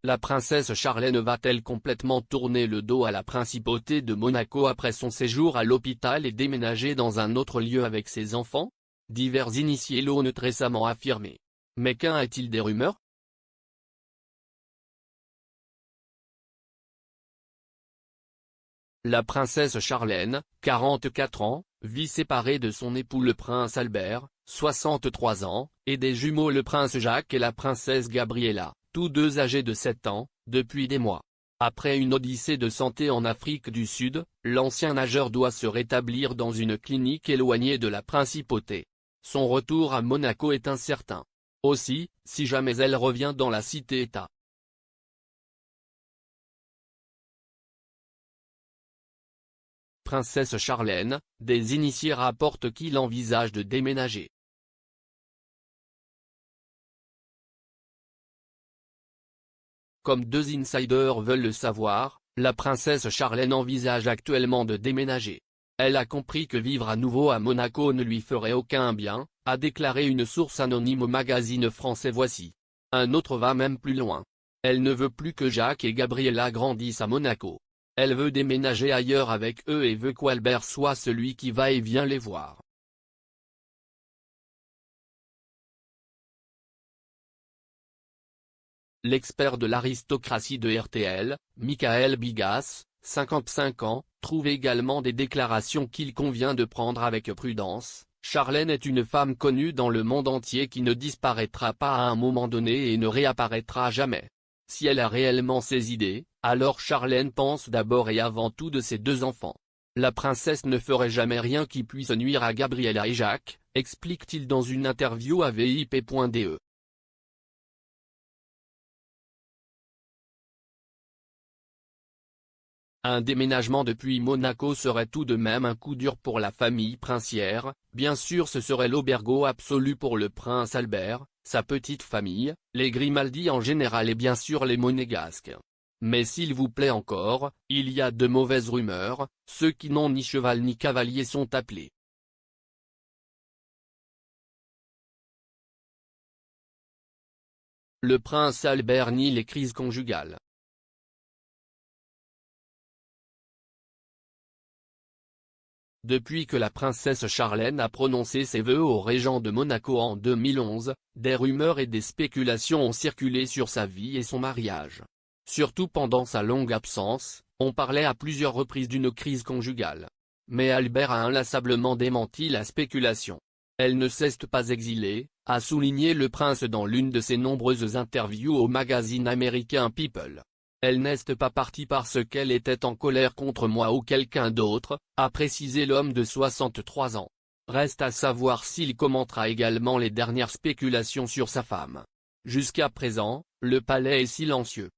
La princesse Charlène va-t-elle complètement tourner le dos à la principauté de Monaco après son séjour à l'hôpital et déménager dans un autre lieu avec ses enfants? Divers initiés l'ont récemment affirmé. Mais qu'en est-il des rumeurs? La princesse Charlène, 44 ans, vit séparée de son époux le prince Albert, 63 ans, et des jumeaux le prince Jacques et la princesse Gabriella, tous deux âgés de 7 ans, depuis des mois. Après une odyssée de santé en Afrique du Sud, l'ancien nageur doit se rétablir dans une clinique éloignée de la principauté. Son retour à Monaco est incertain. Aussi, si jamais elle revient dans la cité-État. Princesse Charlène, des initiés rapportent qu'il envisage de déménager. Comme deux insiders veulent le savoir, la princesse Charlène envisage actuellement de déménager. Elle a compris que vivre à nouveau à Monaco ne lui ferait aucun bien, a déclaré une source anonyme au magazine français Voici. Un autre va même plus loin. Elle ne veut plus que Jacques et Gabriella grandissent à Monaco. Elle veut déménager ailleurs avec eux et veut qu'Albert soit celui qui va et vient les voir. L'expert de l'aristocratie de RTL, Michael Bigas, 55 ans, trouve également des déclarations qu'il convient de prendre avec prudence. Charlène est une femme connue dans le monde entier qui ne disparaîtra pas à un moment donné et ne réapparaîtra jamais. Si elle a réellement ses idées, alors Charlène pense d'abord et avant tout de ses deux enfants. La princesse ne ferait jamais rien qui puisse nuire à Gabriella et Jacques, explique-t-il dans une interview à VIP.de. Un déménagement depuis Monaco serait tout de même un coup dur pour la famille princière, bien sûr ce serait l'aubergo absolu pour le prince Albert, sa petite famille, les Grimaldi en général et bien sûr les Monégasques. Mais s'il vous plaît encore, il y a de mauvaises rumeurs, ceux qui n'ont ni cheval ni cavalier sont appelés. Le prince Albert nie les crises conjugales. Depuis que la princesse Charlène a prononcé ses vœux au régent de Monaco en 2011, des rumeurs et des spéculations ont circulé sur sa vie et son mariage. Surtout pendant sa longue absence, on parlait à plusieurs reprises d'une crise conjugale. Mais Albert a inlassablement démenti la spéculation. Elle ne s'est pas exilée, a souligné le prince dans l'une de ses nombreuses interviews au magazine américain People. Elle n'est pas partie parce qu'elle était en colère contre moi ou quelqu'un d'autre, a précisé l'homme de 63 ans. Reste à savoir s'il commentera également les dernières spéculations sur sa femme. Jusqu'à présent, le palais est silencieux.